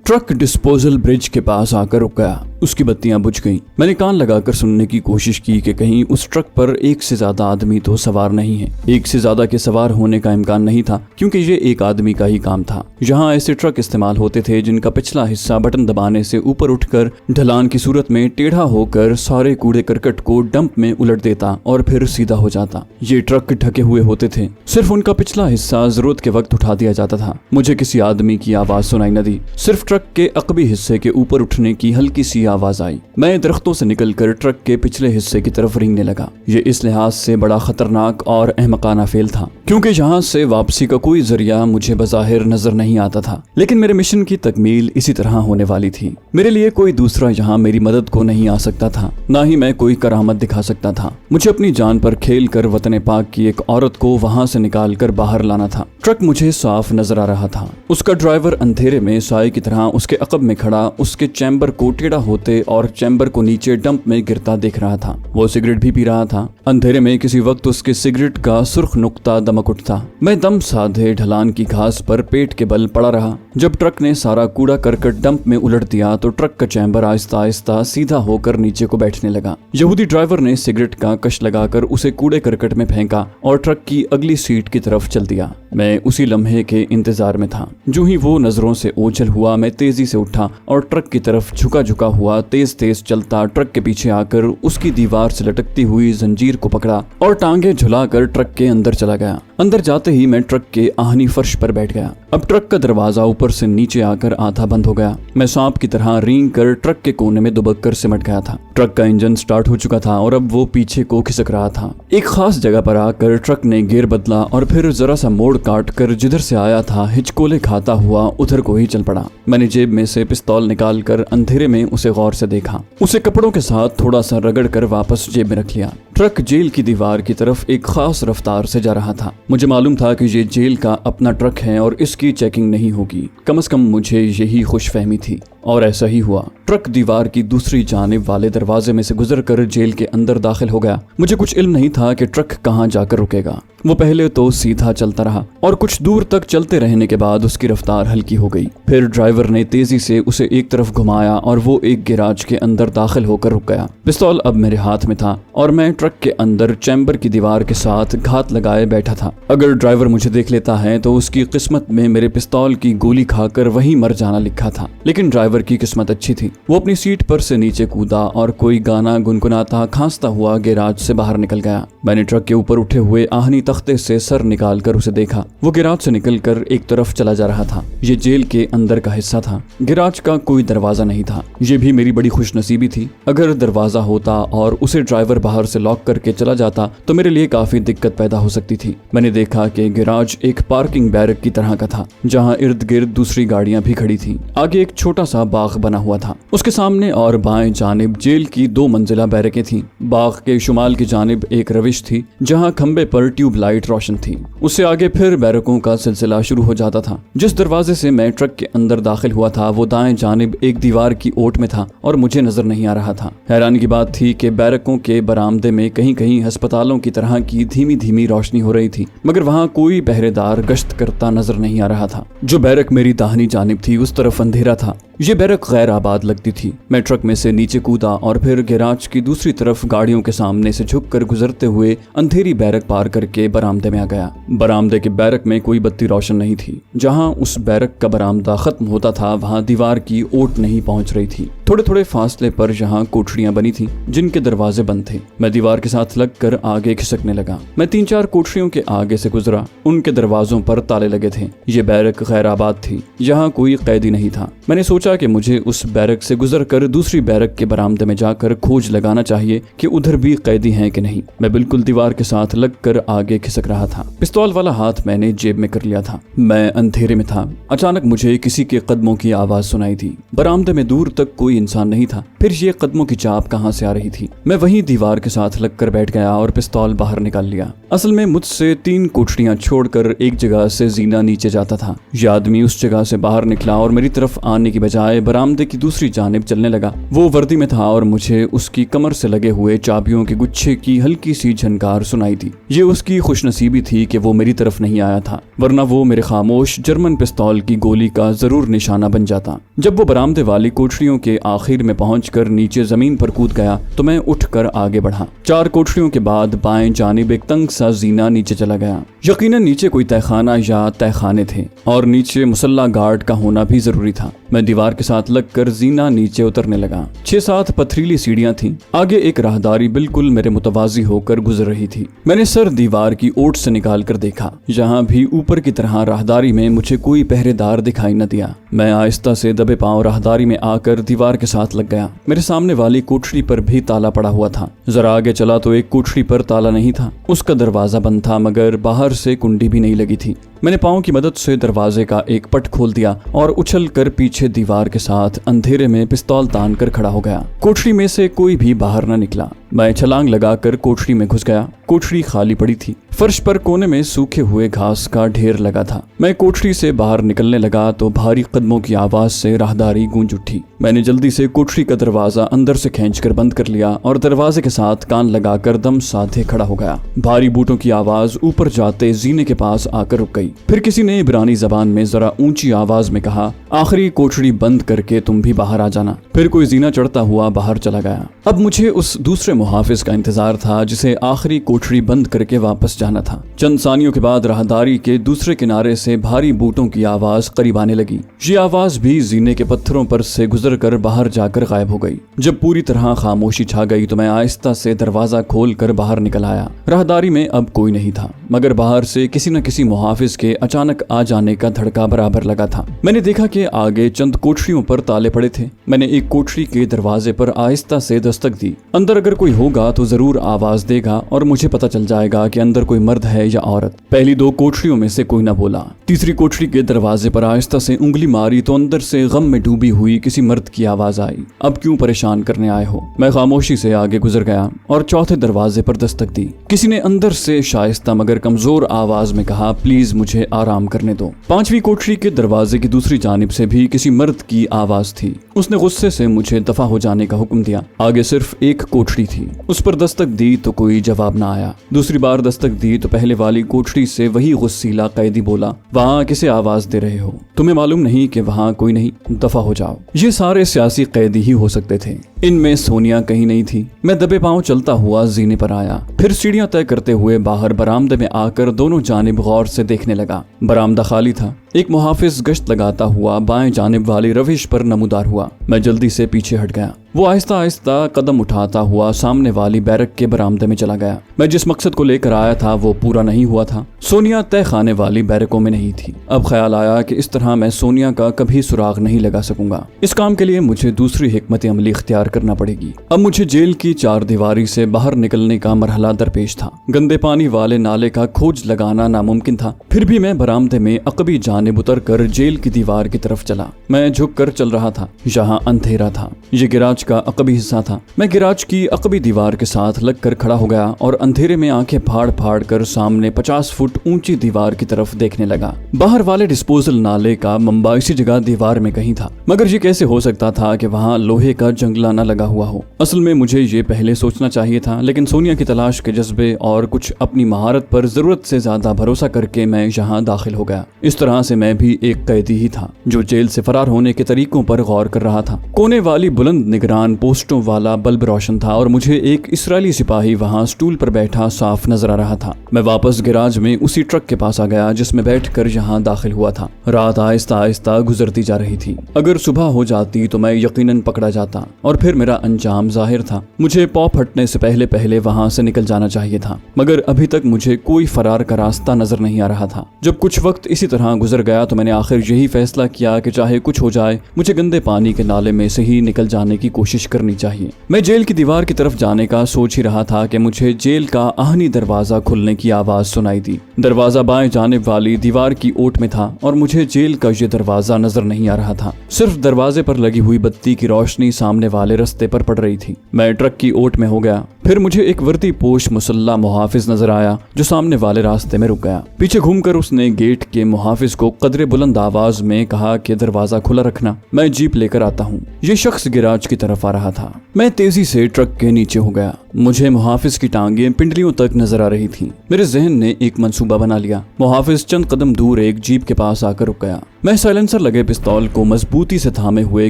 Truck disposal bridge के पास आकर रुक गया। उसकी बत्तियां बुझ गईं। मैंने कान लगाकर सुनने की कोशिश की कि कहीं उस ट्रक पर एक से ज्यादा आदमी तो सवार नहीं है। एक से ज्यादा के सवार होने का इम्कान नहीं था, क्योंकि ये एक आदमी का ही काम था। यहाँ ऐसे ट्रक इस्तेमाल होते थे जिनका पिछला हिस्सा बटन दबाने से ऊपर उठकर ढलान की सूरत में टेढ़ा होकर सारे कूड़े करकट को डंप में उलट देता और फिर सीधा हो जाता। ये ट्रक ढके हुए होते थे, सिर्फ उनका पिछला हिस्सा जरूरत के वक्त उठा दिया जाता था। मुझे किसी आदमी की आवाज सुनाई न दी, सिर्फ ट्रक के अकबी हिस्से के ऊपर उठने की हल्की सी आवाज आई। मैं दरख्तों से निकलकर ट्रक के पिछले हिस्से की तरफ रेंगने लगा। ये इस लिहाज से बड़ा खतरनाक और अहमकाना फेल था क्योंकि यहाँ से वापसी का कोई जरिया मुझे बज़ाहिर नजर नहीं आता था, लेकिन मेरे मिशन की तकमील इसी तरह होने वाली थी। मेरे लिए कोई दूसरा यहाँ मेरी मदद को नहीं आ सकता था, ना ही मैं कोई करामत दिखा सकता था। मुझे अपनी जान पर खेल कर वतन पाक की एक औरत को वहां से निकाल कर बाहर लाना था। ट्रक मुझे साफ नजर आ रहा था। उसका ड्राइवर अंधेरे में साए की तरह उसके अकब में खड़ा उसके चैम्बर को टेढ़ा होते और चैम्बर को नीचे डंप में गिरता देख रहा था। वो सिगरेट भी पी रहा था। अंधेरे में किसी वक्त उसके सिगरेट का सुर्ख नुक्ता दमक उठता। मैं दम साधे ढलान की घास पर पेट के बल पड़ा रहा। जब ट्रक ने सारा कूड़ा करकट डंप में उलट दिया तो ट्रक का चैम्बर आहिस्ता आहिस्ता सीधा होकर नीचे को बैठने लगा। यहूदी ड्राइवर ने सिगरेट का कश लगाकर उसे कूड़े करकट में फेंका और ट्रक की अगली सीट की तरफ चल दिया। मैं उसी लम्हे के इंतजार में था। जो ही वो नजरों से ओझल हुआ, मैं तेजी से उठा और ट्रक की तरफ झुका झुका हुआ तेज तेज चलता ट्रक के पीछे आकर उसकी दीवार से लटकती हुई जंजीर को पकड़ा और टांगे झुलाकर ट्रक के अंदर चला गया। अंदर जाते ही मैं ट्रक के आहनी फर्श पर बैठ गया। अब ट्रक का दरवाजा ऊपर से नीचे आकर आधा बंद हो गया। मैं सांप की तरह रेंग कर ट्रक के कोने में दुबक कर सिमट गया था। ट्रक का इंजन स्टार्ट हो चुका था और अब वो पीछे को खिसक रहा था। एक खास जगह पर आकर ट्रक ने गियर बदला और फिर जरा सा मोड़ काट कर जिधर से आया था हिचकोले खाता हुआ उधर को ही चल पड़ा। मैंने जेब में से पिस्तौल निकाल कर अंधेरे में उसे गौर से देखा। उसे कपड़ों के साथ थोड़ा सा रगड़ कर वापस जेब में रख लिया। ट्रक जेल की दीवार की तरफ एक खास रफ्तार से जा रहा था। मुझे मालूम था कि ये जेल का अपना ट्रक है और इसकी चेकिंग नहीं होगी। कम से कम मुझे यही खुशफहमी थी और ऐसा ही हुआ। ट्रक दीवार की दूसरी जानिब वाले दरवाजे में से गुजरकर जेल के अंदर दाखिल हो गया। मुझे कुछ इल्म नहीं था कि ट्रक कहाँ जाकर रुकेगा। वो पहले तो सीधा चलता रहा और कुछ दूर तक चलते रहने के बाद उसकी रफ्तार हल्की हो गई। फिर ड्राइवर ने तेजी से उसे एक तरफ घुमाया और वो एक गैराज के अंदर दाखिल होकर रुक गया। पिस्तौल अब मेरे हाथ में था और मैं ट्रक के अंदर चैम्बर की दीवार के साथ घात लगाए बैठा था। अगर ड्राइवर मुझे देख लेता है तो उसकी किस्मत में मेरे पिस्तौल की गोली खाकर वहीं मर जाना लिखा था। लेकिन ड्राइवर की किस्मत अच्छी थी। वो अपनी सीट पर से नीचे कूदा और कोई गाना गुनगुनाता खांसता हुआ गैराज से बाहर निकल गया। मैंने ट्रक के ऊपर उठे हुए आहनी तख्ते से सर निकाल कर उसे देखा। वो गैराज से निकलकर एक तरफ चला जा रहा था। ये जेल के अंदर का हिस्सा था। गैराज का कोई दरवाजा नहीं था। ये भी मेरी बड़ी खुशनसीबी थी। अगर दरवाजा होता और उसे ड्राइवर बाहर से लॉक करके चला जाता तो मेरे लिए काफी दिक्कत पैदा हो सकती थी। मैंने देखा कि गैराज एक पार्किंग बैरक की तरह का था, जहाँ इर्द गिर्द दूसरी गाड़ियां भी खड़ी थी। आगे एक छोटा सा बाग बना हुआ था। उसके सामने और बाएं जानिब जेल की 2 मंजिला बैरकें थीं। बाग के शुमाल की जानिब एक रविश थी जहां खंबे पर ट्यूबलाइट रोशन थी। उससे आगे फिर बैरकों का सिलसिला शुरू हो जाता था। जिस दरवाजे से मैं ट्रक के अंदर दाखिल हुआ था वो दाएं जानिब एक दीवार की ओट में था और मुझे नजर नहीं आ रहा था। हैरानी की बात थी कि बैरकों के बरामदे में कहीं कहीं अस्पतालों की तरह की धीमी धीमी रोशनी हो रही थी, मगर वहाँ कोई पहरेदार गश्त करता नजर नहीं आ रहा था। जो बैरक मेरी दाहिनी जानिब थी उस तरफ अंधेरा था। ये बैरक गैर आबाद लगती थी। मैं ट्रक में से नीचे कूदा और फिर गैराज की दूसरी तरफ गाड़ियों के सामने से झुककर गुजरते हुए अंधेरी बैरक पार करके बरामदे में आ गया। बरामदे के बैरक में कोई बत्ती रोशन नहीं थी। जहां उस बैरक का बरामदा खत्म होता था वहां दीवार की ओट नहीं पहुंच रही थी। थोड़े थोड़े फासले पर जहां कोठरियां बनी थी जिनके दरवाजे बंद थे। मैं दीवार के साथ लगकर आगे खिसकने लगा। मैं 3-4 कोठरियों के आगे से गुजरा। उनके दरवाजों पर ताले लगे थे। ये बैरक गैर आबाद थी। यहाँ कोई कैदी नहीं था। मैंने सोचा कि मुझे उस बैरक से गुजरकर दूसरी बैरक के बरामदे में जाकर खोज लगाना चाहिए कि उधर भी कैदी हैं कि नहीं। मैं बिल्कुल दीवार के साथ लगकर आगे खिसक रहा था। पिस्तौल वाला हाथ मैंने जेब में कर लिया था। मैं अंधेरे में था। अचानक मुझे किसी के कदमों की आवाज सुनाई थी। बरामदे में दूर तक कोई इंसान नहीं था। फिर ये कदमों की चाप कहां से आ रही थी? मैं वहीं दीवार के साथ लगकर बैठ गया और पिस्तौल बाहर निकाल लिया। असल में मुझसे 3 कोठरियां छोड़कर एक जगह से जीना नीचे जाता था। यह आदमी उस जगह से बाहर निकला और मेरी तरफ आने की बजाय बरामदे की दूसरी जानिब चलने लगा। वो वर्दी में था और मुझे उसकी कमर से लगे हुए चाबियों के गुच्छे की हल्की सी झनकार सुनाई थी। ये उसकी खुशनसीबी थी कि वो मेरी तरफ नहीं आया था, वरना वो मेरे खामोश जर्मन पिस्तौल की गोली का जरूर निशाना बन जाता। जब वो बरामदे वाली कोठरियों के आखिर में पहुंचकर नीचे जमीन पर कूद गया तो मैं उठकर आगे बढ़ा। 4 कोठरियों के बाद बाएं जानिब एक तंग सा जीना नीचे चला गया। यकीनन नीचे कोई तहखाना या तहखाने थे और नीचे मुसल्ला गार्ड का होना भी जरूरी था। मैं दीवार के साथ लगकर जीना नीचे उतरने लगा। 6-7 पथरीली सीढ़ियां थीं। आगे एक राहदारी बिल्कुल मेरे मुतवाजी होकर गुजर रही थी। मैंने सर दीवार की ओट से निकाल कर देखा। यहाँ भी ऊपर की तरह राहदारी में मुझे कोई पहरेदार दिखाई न दिया। मैं आहिस्ता से दबे पांव राहदारी में आकर दीवार के साथ लग गया। मेरे सामने वाली कोठरी पर भी ताला पड़ा हुआ था। जरा आगे चला तो एक कोठरी पर ताला नहीं था, उसका दरवाजा बंद था, मगर बाहर से कुंडी भी नहीं लगी थी। मैंने पाँव की मदद से दरवाजे का एक पट खोल दिया और उछल कर पीछे दीवार के साथ अंधेरे में पिस्तौल तान कर खड़ा हो गया। कोठरी में से कोई भी बाहर न निकला। मैं छलांग लगाकर कोठरी में घुस गया। कोठरी खाली पड़ी थी। फर्श पर कोने में सूखे हुए घास का ढेर लगा था। मैं कोठरी से बाहर निकलने लगा तो भारी कदमों की आवाज से राहदारी गूंज उठी। मैंने जल्दी से कोठरी का दरवाजा अंदर से खींचकर बंद कर लिया और दरवाजे के साथ कान लगाकर दम साधे खड़ा हो गया। भारी बूटों की आवाज ऊपर जाते जीने के पास आकर रुक गई। फिर किसी ने इब्रानी जबान में जरा ऊंची आवाज में कहा, आखिरी कोठरी बंद करके तुम भी बाहर आ जाना। फिर कोई जीना चढ़ता हुआ बाहर चला गया। अब मुझे उस दूसरे मुहाफिज का इंतजार था जिसे आखिरी कोठरी बंद करके वापस जाना था। चंद सानियों के बाद राहदारी के दूसरे किनारे से भारी बूटों की आवाज करीब आने लगी। ये आवाज भी जीने के पत्थरों पर से गुजरकर बाहर जाकर गायब हो गई। जब पूरी तरह खामोशी छा गई तो मैं आहिस्ता से दरवाजा खोलकर बाहर निकल आया। राहदारी में अब कोई नहीं था, मगर बाहर से किसी न किसी मुहाफिज के अचानक आ जाने का धड़का बराबर लगा था। मैंने देखा कि आगे चंद कोठरियों पर ताले पड़े थे। मैंने एक कोठरी के दरवाजे पर आहिस्ता से दस्तक दी। अंदर अगर कोई होगा तो जरूर आवाज देगा और मुझे पता चल जाएगा कि अंदर कोई मर्द है या औरत। पहली 2 कोठरियों में से कोई न बोला। तीसरी कोठरी के दरवाजे पर आहिस्ता से उंगली मारी तो अंदर से गम में डूबी हुई किसी मर्द की आवाज आई, अब क्यों परेशान करने आए हो। मैं खामोशी से आगे गुजर गया और चौथे दरवाजे पर दस्तक दी। किसी ने अंदर से शाइस्ता मगर कमजोर आवाज में कहा, प्लीज मुझे आराम करने दो। 5वीं कोठरी के दरवाजे की दूसरी जानिब से भी किसी मर्द की आवाज थी। उसने गुस्से से मुझे दफा हो जाने का हुक्म दिया। आगे सिर्फ एक कोठरी थी, उस पर दस्तक दी तो कोई जवाब न आया। दूसरी बार दस्तक दी तो पहले वाली कोठरी से वही गुस्सीला कैदी बोला, वहाँ किसे आवाज दे रहे हो, तुम्हें मालूम नहीं कि वहाँ कोई नहीं, दफा हो जाओ। ये सारे सियासी कैदी ही हो सकते थे, इनमें सोनिया कहीं नहीं थी। मैं दबे पांव चलता हुआ जीने पर आया, फिर सीढ़ियां तय करते हुए बाहर बरामदे में आकर दोनों जानिब गौर से देखने लगा। बरामदा खाली था। एक मुहाफिज गश्त लगाता हुआ बाएं जानिब वाली रविश पर नमूदार हुआ। मैं जल्दी से पीछे हट गया। वो आहिस्ता आहिस्ता कदम उठाता हुआ सामने वाली बैरक के बरामदे में चला गया। मैं जिस मकसद को लेकर आया था वो पूरा नहीं हुआ था। सोनिया तय खाने वाली बैरकों में नहीं थी। अब ख्याल आया कि इस तरह मैं सोनिया का कभी सुराग नहीं लगा सकूंगा। इस काम के लिए मुझे दूसरी हिकमत अमली इख्तियार करना पड़ेगी। अब मुझे जेल की 4 दीवारी से बाहर निकलने का मरहला दरपेश था। गंदे पानी वाले नाले का खोज लगाना नामुमकिन था। फिर भी मैं बरामदे में अकबी जानिब उतर कर जेल की दीवार की तरफ चला। मैं झुक कर चल रहा था। यहाँ अंधेरा था। ये गिराज का अकबी हिस्सा था। मैं गिराज की अकबी दीवार के साथ लगकर खड़ा हो गया और अंधेरे में आंखें फाड़ फाड़ कर सामने 50 फुट ऊंची दीवार की तरफ देखने लगा। बाहर वाले डिस्पोजल नाले का मंबा इसी जगह दीवार में कहीं था, मगर ये कैसे हो सकता था कि वहाँ लोहे का जंगला न लगा हुआ हो। असल में मुझे ये पहले सोचना चाहिए था, लेकिन सोनिया की तलाश के जज्बे और कुछ अपनी महारत पर जरूरत से ज्यादा भरोसा करके मैं यहाँ दाखिल हो गया। इस तरह से मैं भी एक कैदी ही था जो जेल से फरार होने के तरीकों पर गौर कर रहा था। कोने वाली बुलंद निगरान पोस्टों वाला बल्ब रोशन था और मुझे एक इस्राएली सिपाही वहाँ स्टूल पर बैठा साफ नजर आ रहा था। मैं वापस गिराज में उसी ट्रक के पास आ गया जिसमें बैठकर यहाँ दाखिल हुआ था। रात आहिस्ता आहिस्ता गुजरती जा रही थी। अगर सुबह हो जाती तो मैं यकीनन पकड़ा जाता और फिर मेरा अंजाम जाहिर था। मुझे पौ फटने से पहले पहले वहाँ से निकल जाना चाहिए था, मगर अभी तक मुझे कोई फरार का रास्ता नजर नहीं आ रहा था। जब कुछ वक्त इसी तरह गुजर गया तो मैंने आखिर यही फैसला किया कि चाहे कुछ हो जाए मुझे गंदे पानी के नाले में से ही निकल जाने की कोशिश करनी चाहिए। मैं जेल की दीवार की तरफ जाने का सोच ही रहा था कि मुझे जेल का आहनी दरवाजा खुलने की आवाज सुनाई दी। दरवाजा बाएं जानिब वाली दीवार की ओट में था और मुझे जेल का ये दरवाजा नजर नहीं आ रहा था। सिर्फ दरवाजे पर लगी हुई बत्ती की रोशनी सामने वाले रास्ते पर पड़ रही थी। मैं ट्रक की ओट में हो गया। फिर मुझे एक वर्दी पोश मुसल्ला मुहाफिज नजर आया जो सामने वाले रास्ते में रुक गया। पीछे घूमकर उसने गेट के मुहाफिज को कदरे बुलंद आवाज में कहा कि दरवाजा खुला रखना, मैं जीप लेकर आता हूँ। ये शख्स गिराज की तरफ आ रहा था। मैं तेजी से ट्रक के नीचे हो गया। मुझे मुहाफिज की टांगें पिंडलियों तक नजर आ रही थी। मेरे जहन ने एक मंसूबा बना लिया। मुहाफिज चंद कदम दूर एक जीप के पास आकर रुक गया। मैं साइलेंसर लगे पिस्तौल को मजबूती से थामे हुए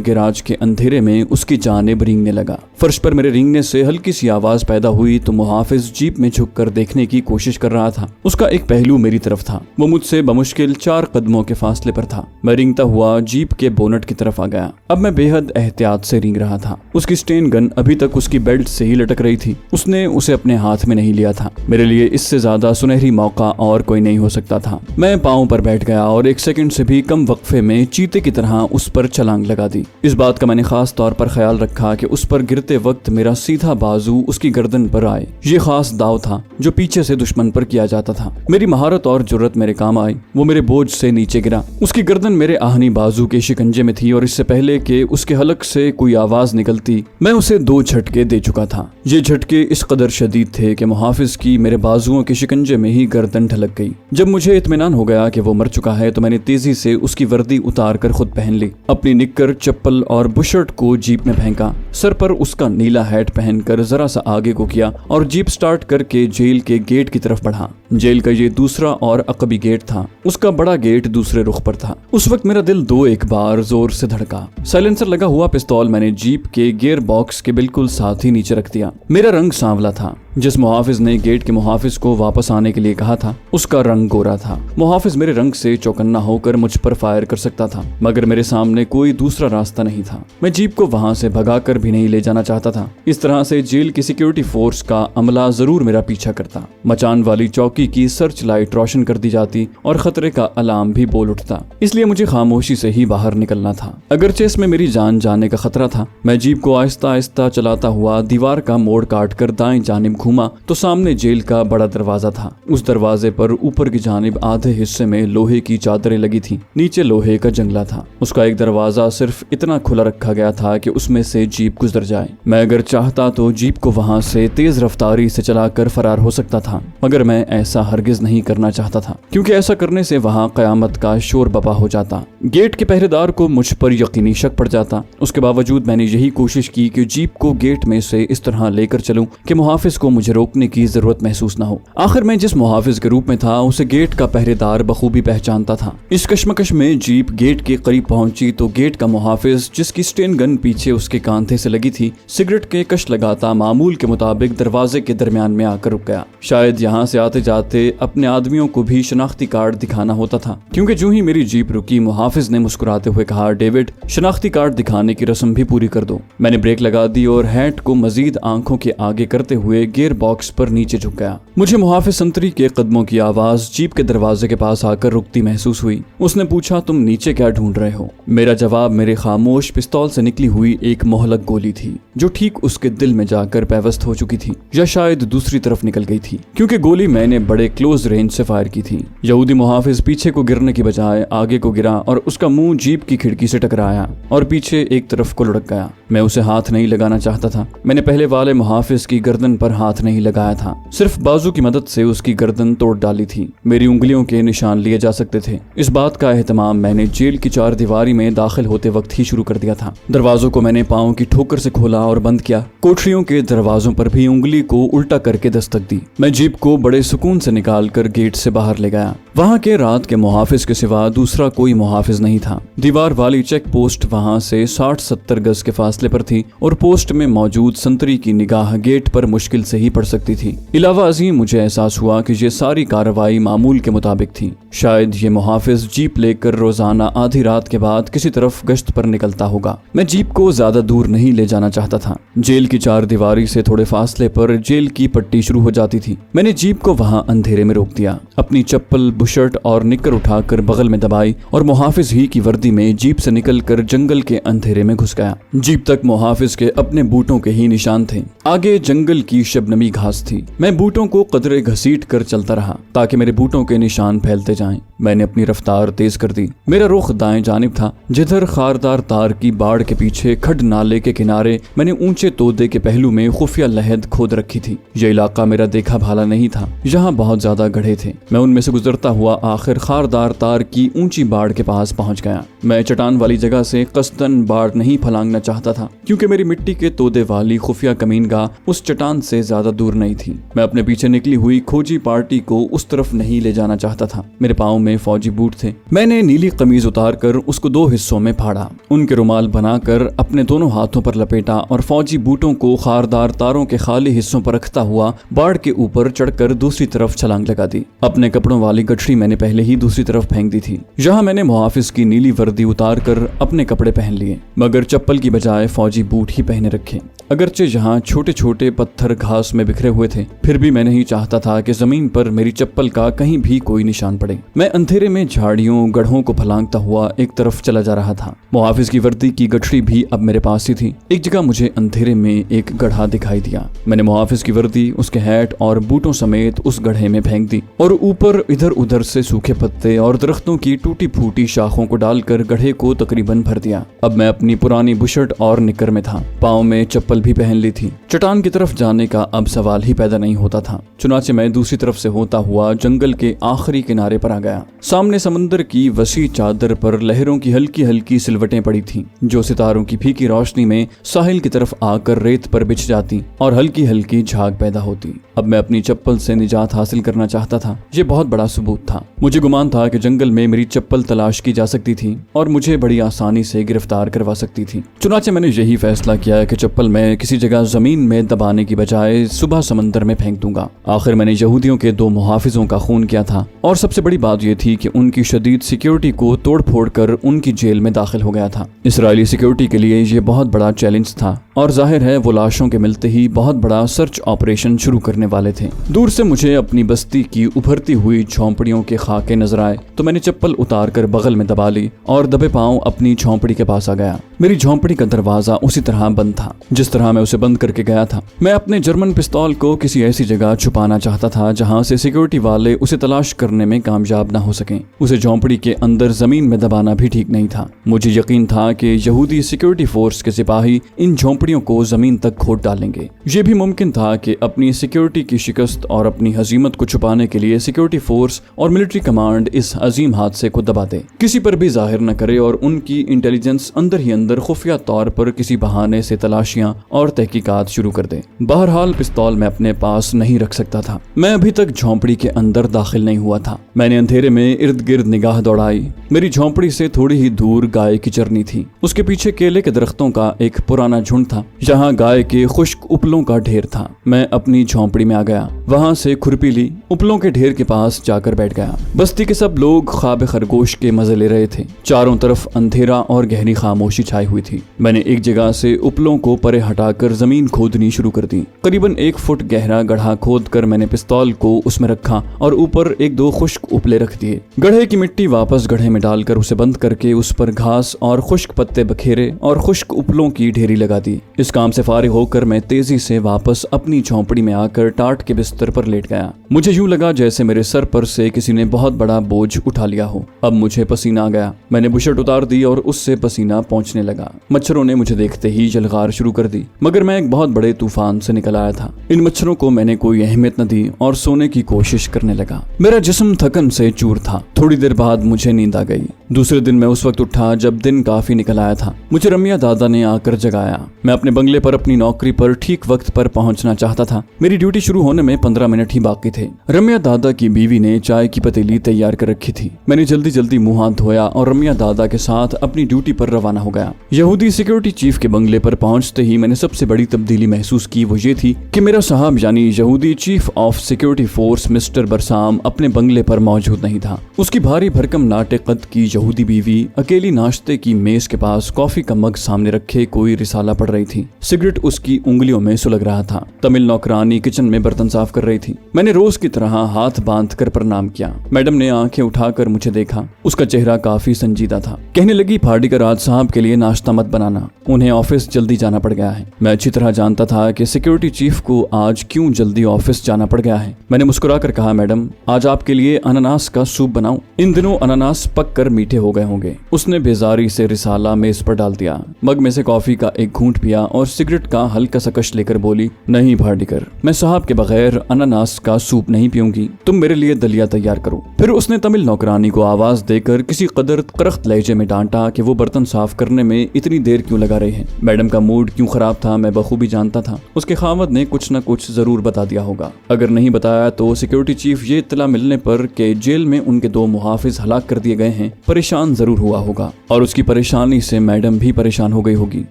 गिराज के अंधेरे में उसकी जानिब रेंगने लगा। फर्श पर मेरे रेंगने से हल्की सी आवाज पैदा हुई तो मुहाफिज जीप में झुककर देखने की कोशिश कर रहा था। उसका एक पहलू मेरी तरफ था। वो मुझसे बमुश्किल 4 कदमों के फासले पर था। मैं रेंगता हुआ जीप के बोनट की तरफ आ गया। अब मैं बेहद एहतियात से रेंग रहा था। उसकी स्टेन गन अभी तक उसकी बेल्ट से ही लटक रही थी। उसने उसे अपने हाथ में नहीं लिया था। मेरे लिए इससे ज्यादा सुनहरी मौका और कोई नहीं हो सकता था। मैं पांव पर बैठ गया और 1 सेकंड से भी कम वक्फे में चीते की तरह उस पर छलांग लगा दी। इस बात का मैंने खास तौर पर ख्याल रखा कि उस पर गिरते वक्त मेरा सीधा बाजू उसकी गर्दन पर आए। ये खास दाव था जो पीछे से दुश्मन पर किया जाता था। मेरी महारत और जुर्रत मेरे काम आई। वो मेरे बोझ से नीचे गिरा। उसकी गर्दन मेरे आहनी बाजू के शिकंजे में थी और इससे पहले कि उसके हलक से कोई आवाज निकलती मैं उसे 2 झटके दे चुका था। ये झटके इस कदर शदीद थे कि मुहाफिज की मेरे बाजुओं के शिकंजे में ही गर्दन ढलक गई। जब मुझे इत्मीनान हो गया कि वो मर चुका है तो मैंने तेजी से उसकी वर्दी उतार कर खुद पहन ली। अपनी निक्कर, चप्पल और बुशर्ट को जीप में फेंका। सर पर उसका नीला हैट पहनकर जरा सा आगे को किया और जीप स्टार्ट करके जेल के गेट की तरफ बढ़ा। जेल का ये दूसरा और अकबी गेट था। उसका बड़ा गेट दूसरे रुख पर था। उस वक्त मेरा दिल 2-1 बार जोर से धड़का। साइलेंसर लगा हुआ पिस्तौल मैंने जीप के गियर बॉक्स के बिल्कुल साथ ही नीचे रख दिया। मेरा रंग सांवला था। जिस मुहाफिज ने गेट के मुहाफिज को वापस आने के लिए कहा था उसका रंग गोरा था। मुहाफिज मेरे रंग से चौकन्ना होकर मुझ पर फायर कर सकता था मगर मेरे सामने कोई दूसरा रास्ता नहीं था। मैं जीप को वहां से भगाकर भी नहीं ले जाना चाहता था। इस तरह से जेल की सिक्योरिटी फोर्स का अमला जरूर मेरा पीछा करता। मचान वाली चौकी की सर्च लाइट रोशन कर दी जाती और खतरे का अलार्म भी बोल उठता। इसलिए मुझे खामोशी से ही बाहर निकलना था। अगरचे इसमें मेरी जान जाने का खतरा था। मैं जीप को आहिस्ता आहिस्ता चलाता हुआ दीवार का मोड़ काट कर दाएं जानिब घूमा तो सामने जेल का बड़ा दरवाजा था। उस दरवाजे पर ऊपर की जानिब आधे हिस्से में लोहे की चादरें लगी थी। नीचे लोहे का जंगला था। उसका एक दरवाजा सिर्फ इतना खुला रखा गया था कि उसमें से जीप गुजर जाए। मैं अगर चाहता तो जीप को वहां से तेज रफ्तारी से चलाकर फरार हो सकता था मगर मैं ऐसा हरगिज नहीं करना चाहता था क्योंकि ऐसा करने से वहां कयामत का शोर बपा हो जाता। गेट के पहरेदार को मुझ पर यकीनी शक पड़ जाता। उसके बावजूद मैंने यही कोशिश की कि जीप को गेट में से इस तरह लेकर चलूं कि मुहाफिज को मुझे रोकने की जरूरत महसूस न हो। आखिर मैं जिस मुहाफिज के रूप में था उसे गेट का पहरेदार बखूबी पहचानता था। इस कश्मकश में जीप गेट के करीब पहुंची तो गेट का मुहाफिज जिसकी स्टेन गन पीछे उसके कांधे से लगी थी सिगरेट के कश लगाता मामूल के मुताबिक दरवाजे के दरमियान में आकर रुक गया। शायद यहाँ से आते जाते अपने आदमियों को भी शनाख्ती कार्ड दिखाना होता था क्योंकि जो ही मेरी जीप रुकी मुहाफिज ने मुस्कुराते हुए कहा, डेविड शनाख्ती कार्ड दिखाने की रस्म भी पूरी कर दो। मैंने ब्रेक लगा दी और हैट को मजीद आंखों के आगे करते हुए गियर बॉक्स पर नीचे झुक गया। मुझे मुहाफिज संतरी के कदमों की आवाज जीप के दरवाजे के पास आकर रुकती महसूस हुई। उसने पूछा, तुम नीचे क्या ढूंढ रहे हो? मेरा जवाब मेरे खामोश पिस्तौल से निकली हुई एक मोहलक गोली थी जो ठीक उसके दिल में जाकर पैवस्त हो चुकी थी या शायद दूसरी तरफ निकल गई थी क्योंकि गोली मैंने बड़े क्लोज रेंज से फायर की थी। यहूदी मुहाफिज पीछे को गिरने की बजाय आगे को गिरा और उसका मुंह जीप की खिड़की से टकराया और पीछे एक तरफ को लुढ़क गया। मैं उसे हाथ नहीं लगाना चाहता था। मैंने पहले वाले मुहाफिज की गर्दन पर हाथ नहीं लगाया था, सिर्फ बाजू की मदद से उसकी गर्दन तोड़ डाली थी। मेरी उंगलियों के निशान लिए जा सकते थे। इस बात का एहतमाम मैंने जेल की 4 दीवारी में दाखिल होते वक्त ही शुरू कर दिया था। दरवाजों को मैंने पांव की ठोकर से खोला और बंद किया। कोठरियों के दरवाजों पर भी उंगली को उल्टा करके दस्तक दी। मैं जीप को बड़े सुकून से निकाल कर गेट से बाहर ले गया। वहाँ के रात के मुहाफिज के सिवा दूसरा कोई मुहाफिज नहीं था। दीवार वाली चेक पोस्ट वहाँ से 60-70 गज के फासले पर थी और पोस्ट में मौजूद संतरी की निगाह गेट पर मुश्किल से ही पड़ सकती थी। इलावा अजीम मुझे एहसास हुआ कि ये सारी कार्रवाई मामूल के मुताबिक थी। शायद ये मुहाफिज जीप लेकर रोजाना आधी रात के बाद किसी तरफ गश्त पर निकलता होगा। मैं जीप को ज्यादा दूर नहीं ले जाना चाहता था। जेल की 4 दीवारी से थोड़े फासले पर जेल की पट्टी शुरू हो जाती थी। मैंने जीप को वहाँ अंधेरे में रोक दिया। अपनी चप्पल, बुशर्ट और निक्कर उठाकर बगल में दबाई और मुहाफिज ही की वर्दी में जीप से निकलकर जंगल के अंधेरे में घुस गया। जीप तक मुहाफिज के अपने बूटों के ही निशान थे। आगे जंगल की शबनमी घास थी। मैं बूटों को कदरे घसीट कर चलता रहा ताकि मेरे बूटों के निशान फैलते जाएं। मैंने अपनी रफ्तार तेज कर दी। मेरा रुख दाएं जानिब था, जिधर खारदार तार की बाड़ के पीछे खड नाले के किनारे मैंने ऊंचे तोदे के पहलू में खुफिया लहद खोद रखी थी। यह इलाका मेरा देखा भाला नहीं था। यहाँ बहुत ज्यादा गड्ढे थे। मैं उनमें से गुजरता हुआ आखिर खारदार तार की ऊंची बाड़ के पास पहुंच गया। मैं चट्टान वाली जगह से कस्तन बाड़ नहीं फलांगना चाहता था, क्योंकि मेरी मिट्टी के तोदे वाली खुफिया कमीनगाह उस चट्टान से ज्यादा दूर नहीं थी। मैं अपने पीछे निकली हुई खोजी पार्टी को उस तरफ नहीं ले जाना चाहता था। मेरे पाँव में फौजी बूट थे। मैंने नीली कमीज उतार कर उसको 2 हिस्सों में फाड़ा, उनके रुमाल बनाकर अपने दोनों हाथों पर लपेटा और फौजी बूटों को खारदार तारों के खाली हिस्सों पर रखता हुआ बाढ़ के ऊपर चढ़कर दूसरी तरफ छलांग लगा दी। अपने कपड़ों वाली गठरी मैंने पहले ही दूसरी तरफ फेंक दी थी। यहाँ मैंने मुहाफिज की नीली वर्दी उतार कर अपने कपड़े पहन लिए, मगर चप्पल की बजाय फौजी बूट ही पहने रखे। अगरचे यहाँ छोटे छोटे पत्थर घास में बिखरे हुए थे, फिर भी मैं नहीं चाहता था कि जमीन पर मेरी चप्पल का कहीं भी कोई निशान पड़े। मैं अंधेरे में झाड़ियों गढ़ों को फलांगता हुआ एक तरफ चला जा रहा था। मुहाफिज की वर्दी की गठरी भी अब मेरे पास ही थी। एक जगह मुझे अंधेरे में एक गड्ढा दिखाई दिया। मैंने मुहाफिज की वर्दी, उसके हैट और बूटों समेत उस गड्ढे में फेंक दी और ऊपर इधर उधर से सूखे पत्ते और दरख्तों की टूटी फूटी शाखों को डालकर गड्ढे को तकरीबन भर दिया। अब मैं अपनी पुरानी बुशर्ट और निकर में था। पाँव में चप्पल भी पहन ली थी। चट्टान की तरफ जाने का अब सवाल ही पैदा नहीं होता था। चुनाचे मैं दूसरी तरफ से होता हुआ जंगल के आखिरी किनारे पर आ गया। सामने समंदर की वसी चादर पर लहरों की हल्की हल्की सिलवटें पड़ी थीं, जो सितारों की फीकी रोशनी में साहिल की तरफ आकर रेत पर बिछ जाती और हल्की हल्की झाग पैदा होती। अब मैं अपनी चप्पल से निजात हासिल करना चाहता था। ये बहुत बड़ा सबूत था। मुझे गुमान था कि जंगल में मेरी चप्पल तलाश की जा सकती थी और मुझे बड़ी आसानी से गिरफ्तार करवा सकती थी। चुनाचे मैंने यही फैसला किया कि चप्पल मैं किसी जगह जमीन में दबाने की बजाय सुबह समंदर में फेंक दूंगा। आखिर मैंने यहूदियों के 2 मुहाफिजों का खून किया था और सबसे बड़ी बात यह थी कि उनकी शदीद सिक्योरिटी को तोड़ फोड़ कर उनकी जेल में दाखिल हो गया था। इसराइली सिक्योरिटी के लिए ये बहुत बड़ा चैलेंज था और जाहिर है वो लाशों के मिलते ही बहुत बड़ा सर्च ऑपरेशन शुरू करने वाले थे। दूर से मुझे अपनी बस्ती की उभरती हुई झोंपड़ियों के खाके नजर आए तो मैंने चप्पल उतार कर बगल में दबा ली और दबे पांव अपनी झोंपड़ी के पास आ गया। मेरी झोंपड़ी का दरवाजा उसी तरह बंद था जिस तरह मैं उसे बंद करके गया था। मैं अपने जर्मन पिस्तौल को किसी ऐसी जगह छुपाना चाहता था जहां से सिक्योरिटी वाले उसे तलाश करने में कामयाब न हो सकें। उसे झोंपड़ी के अंदर जमीन में दबाना भी ठीक नहीं था। मुझे यकीन था कि यहूदी सिक्योरिटी फोर्स के सिपाही इन झोंपड़ियों को जमीन तक खोद डालेंगे। ये भी मुमकिन था कि अपनी सिक्योरिटी की शिकस्त और अपनी हजीमत को छुपाने के लिए सिक्योरिटी फोर्स और मिलिट्री कमांड इस अजीम हादसे को दबा दे, किसी पर भी जाहिर न करे और उनकी इंटेलिजेंस अंदर ही अंदर खुफिया तौर पर किसी बहाने से तलाशियां और तहकीकात शुरू कर दे। बहरहाल पिस्तौल मैं अपने पास नहीं रख सकता था। मैं अभी तक झोंपड़ी के अंदर दाखिल नहीं हुआ था। मैंने अंधेरे में इर्द गिर्द निगाह दौड़ाई। मेरी झोंपड़ी से थोड़ी ही दूर गाय की चरनी थी। उसके पीछे केले के दरख्तों का एक पुराना झुंड था। यहाँ गाय के खुश्क उपलों का ढेर था। मैं अपनी झोंपड़ी में आ गया, वहां से खुरपी ली, उपलों के ढेर के पास जाकर बैठ गया। बस्ती के सब लोग ख्वाब खरगोश के मजे ले रहे थे। चारों तरफ अंधेरा और गहरी खामोशी छाई हुई थी। मैंने एक जगह से उपलों को परे हटाकर जमीन खोदनी शुरू कर दी। करीबन 1 फुट गहरा गड्ढा खोद कर मैंने पिस्तौल को उसमें रखा और ऊपर 1-2 खुश्क उपले रख दिए। गड्ढे की मिट्टी वापस गड्ढे में डालकर उसे बंद करके उस पर घास और खुश्क पत्ते बखेरे और खुश्क उपलों की ढेरी लगा दी। इस काम से फारिग होकर मैं तेजी से वापस अपनी झोंपड़ी में आकर टाट के बिस्तर पर लेट गया। मुझे यूं लगा जैसे मेरे सर पर से किसी ने बहुत बड़ा बोझ उठा लिया हो। अब मुझे पसीना आ गया। मैंने बुशर्ट उतार दी और उससे पसीना पहुंचने लगा। मच्छरों ने मुझे देखते ही जलगार शुरू कर दी, मगर मैं एक बहुत बड़े तूफान से निकल आया था। इन मच्छरों को मैंने कोई अहमियत न दी और सोने की कोशिश करने लगा। मेरा जिस्म थकन से चूर था। थोड़ी देर बाद मुझे नींद आ गई। दूसरे दिन मैं उस वक्त उठा जब दिन काफी निकल आया था। मुझे रमिया दादा ने आकर जगाया। मैं अपने बंगले पर अपनी नौकरी पर ठीक वक्त पर पहुंचना चाहता था। मेरी ड्यूटी शुरू होने में 15 मिनट ही बाकी थे। रमिया दादा की बीवी ने चाय की पतीली तैयार कर रखी थी। मैंने जल्दी जल्दी मुंह हाथ धोया और रमिया दादा के साथ अपनी ड्यूटी पर रवाना हो गया। यहूदी सिक्योरिटी चीफ के बंगले पर पहुंचते ही मैंने सबसे बड़ी तब्दीली महसूस की। वो ये थी कि मेरा साहब यानी यहूदी chief of security force mister बरसाम अपने बंगले पर मौजूद नहीं था। उसकी भारी भरकम नाटे कद की यहूदी बीवी अकेली नाश्ते की मेज के पास कॉफी का मग सामने रखे कोई रिसाला पढ़ रही थी। सिगरेट उसकी उंगलियों में सुलग रहा था। तमिल नौकरानी किचन में बर्तन साफ कर रही थी। मैंने रोज की तरह हाथ बांध कर प्रणाम किया। मैडम ने आंखें उठाकर मुझे देखा। उसका चेहरा काफी संजीदा था। कहने लगी, पार्टिकर आज साहब के लिए नाश्ता मत बनाना, उन्हें ऑफिस जल्दी जाना पड़ गया है। मैं अच्छी तरह जानता था कि सिक्योरिटी चीफ को आज क्यों जल्दी ऑफिस जाना पड़ गया है। मैंने मुस्कुराकर कहा, मैडम आज आपके लिए अनानास का सूप बनाऊं? इन दिनों अनानास पक कर मीठे हो गए होंगे। उसने बेजारी से रिसाला मेज पर डाल दिया, मग में से कॉफी का एक घूंट पिया और सिगरेट का हल्का सा कश लेकर बोली, नहीं पार्टिकर, मैं साहब के बगैर अनानास का सूप नहीं पीऊंगी, तुम मेरे लिए दलिया तैयार करो। फिर उसने तमिल नौकरानी को आवाज देकर किसी कदर करख्त लहजे में डांटा कि वो बर्तन साफ करने में इतनी देर क्यों लगा रहे हैं। मैडम का मूड क्यों खराब था मैं बखूबी जानता था। उसके खामद ने कुछ न कुछ जरूर बता दिया होगा। अगर नहीं बताया तो सिक्योरिटी चीफ ये इत्तला मिलने पर कि जेल में उनके 2 मुहाफिज हलाक कर दिए गए हैं परेशान जरूर हुआ होगा, और उसकी परेशानी से मैडम भी परेशान हो गई होगी।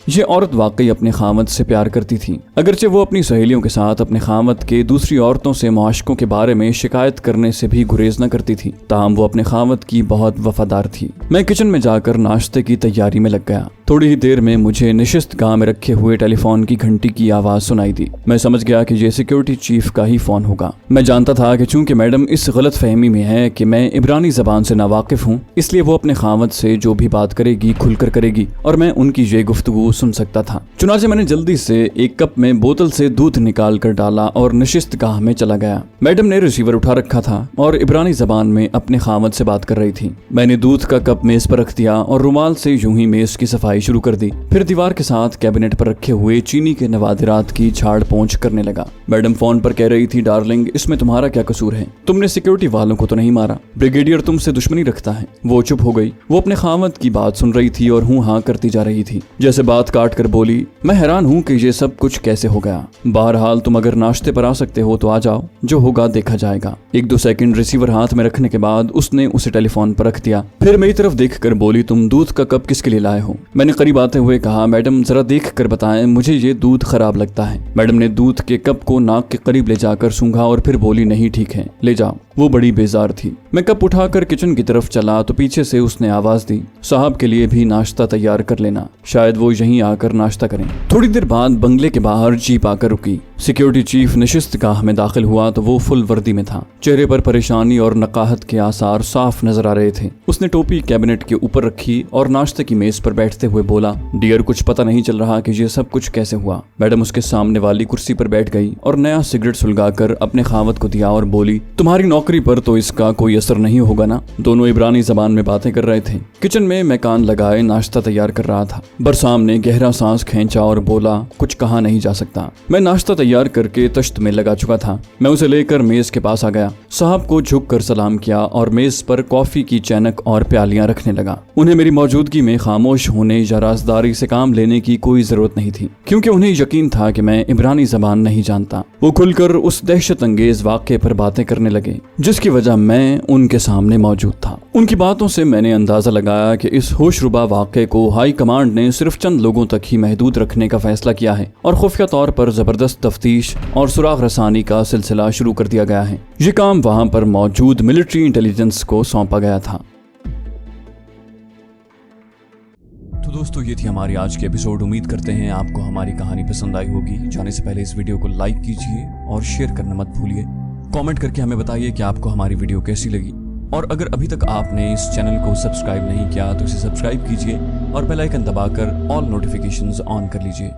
ये औरत वाकई अपने खामद से प्यार करती थी। अगरचे वो अपनी सहेलियों के साथ अपने खामद के दूसरी औरतों से मुआशकों के बारे में शिकायत करने से भी गुरेज न करती थी, ताहम वो अपने खामद की बहुत वफादार थी। मैं किचन में जाकर नाश्ते की तैयारी में लग गया। थोड़ी ही देर में मुझे निशिस्त गाह में रखे हुए टेलीफोन की घंटी की आवाज सुनाई दी। मैं समझ गया कि ये सिक्योरिटी चीफ का ही फोन होगा। मैं जानता था कि चूंकि मैडम इस गलत फहमी में है कि मैं इब्रानी जबान से नावाकिफ हूँ, इसलिए वो अपने खामद से जो भी बात करेगी खुलकर करेगी और मैं उनकी ये गुफ्तगू सुन सकता था। चुनाचे मैंने जल्दी से एक कप में बोतल से दूध निकाल कर डाला और निशिस्त गाह में चला गया। मैडम ने रिसीवर उठा रखा था और इब्रानी जबान में अपने खामद से बात कर रही थी। मैंने दूध का कप मेज पर रख दिया और रुमाल से यूं ही मेज की सफाई शुरू कर दी। फिर दीवार के साथ कैबिनेट पर रखे हुए चीनी के नवादिरात की झाड़ पोंछ करने लगा। मैडम फोन पर कह रही थी, डार्लिंग इसमें तुम्हारा क्या कसूर है, तुमने सिक्योरिटी वालों को तो नहीं मारा, ब्रिगेडियर तुमसे दुश्मनी रखता है। वो चुप हो गई। वो अपने खामद की बात सुन रही थी और हूँ हाँ करती जा रही थी। जैसे बात काट कर बोली, मैं हैरान हूँ कि ये सब कुछ कैसे हो गया। बहरहाल तुम अगर नाश्ते पर आ सकते हो तो आ जाओ, जो होगा देखा जाएगा। 1-2 सेकंड रिसीवर हाथ में रखने के बाद उसने उसे टेलीफोन पर रख दिया। फिर मेरी तरफ देख कर बोली, तुम दूध का कप किसके लिए लाए हो? मैंने करीब आते हुए कहा, मैडम जरा देख कर बताएं, मुझे ये दूध खराब लगता है। मैडम ने दूध के कप को नाक के करीब ले जाकर सूंघा और फिर बोली, नहीं ठीक है, ले जाओ। वो बड़ी बेजार थी। मैं कप उठाकर किचन की तरफ चला तो पीछे से उसने आवाज दी, साहब के लिए भी नाश्ता तैयार कर लेना, शायद वो यहीं आकर नाश्ता करें। थोड़ी देर बाद बंगले के बाहर जीप आकर रुकी। सिक्योरिटी चीफ निशिस्त गाह में दाखिल हुआ तो वो फुल वर्दी में था। चेहरे पर परेशानी और नकाहत के आसार साफ नजर आ रहे थे। उसने टोपी कैबिनेट के ऊपर रखी और नाश्ते की मेज पर बैठते हुए बोला, डियर कुछ पता नहीं चल रहा कि ये सब कुछ कैसे हुआ। मैडम उसके सामने वाली कुर्सी पर बैठ गई और नया सिगरेट सुलगाकर अपने खामद को दिया और बोली, तुम्हारी नौकरी पर तो इसका कोई असर नहीं होगा ना। दोनों इब्रानी जबान में बातें कर रहे थे। किचन में मैं कान लगाए नाश्ता तैयार कर रहा था। बरसाम ने गहरा सांस खींचा और बोला, कुछ कहा नहीं जा सकता। मैं नाश्ता तैयार करके तश्त में लगा चुका था। मैं उसे लेकर मेज के पास आ गया। साहब को झुक कर सलाम किया और मेज पर कॉफी की चैनक और प्यालियां रखने लगा। उन्हें मेरी मौजूदगी में खामोश होने या राजदारी से काम लेने की कोई जरूरत नहीं थी, क्योंकि उन्हें यकीन था कि मैं इब्रानी जबान नहीं जानता। वो खुलकर उस दहशत अंगेज वाक़े पर बातें करने लगे जिसकी वजह मैं उनके सामने मौजूद था। उनकी बातों से मैंने अंदाजा लगाया कि इस होशरुबा वाक़े को हाई कमांड ने सिर्फ चंद लोगों तक ही महदूद रखने का फैसला किया है और खुफिया तौर पर जबरदस्त तफ्तीश और सुराग रसानी का सिलसिला शुरू कर दिया गया है। ये काम वहां पर मौजूद मिलिट्री इंटेलिजेंस को सौंपा गया था। तो दोस्तों, ये थी हमारी आज की एपिसोड। उम्मीद करते हैं आपको हमारी कहानी पसंद आई होगी। जाने से पहले इस वीडियो को लाइक कीजिए और शेयर करना मत भूलिए। कमेंट करके हमें बताइए कि आपको हमारी वीडियो कैसी लगी, और अगर अभी तक आपने इस चैनल को सब्सक्राइब नहीं किया तो इसे सब्सक्राइब कीजिए और बेल आइकन दबाकर ऑल नोटिफिकेशंस ऑन कर लीजिए।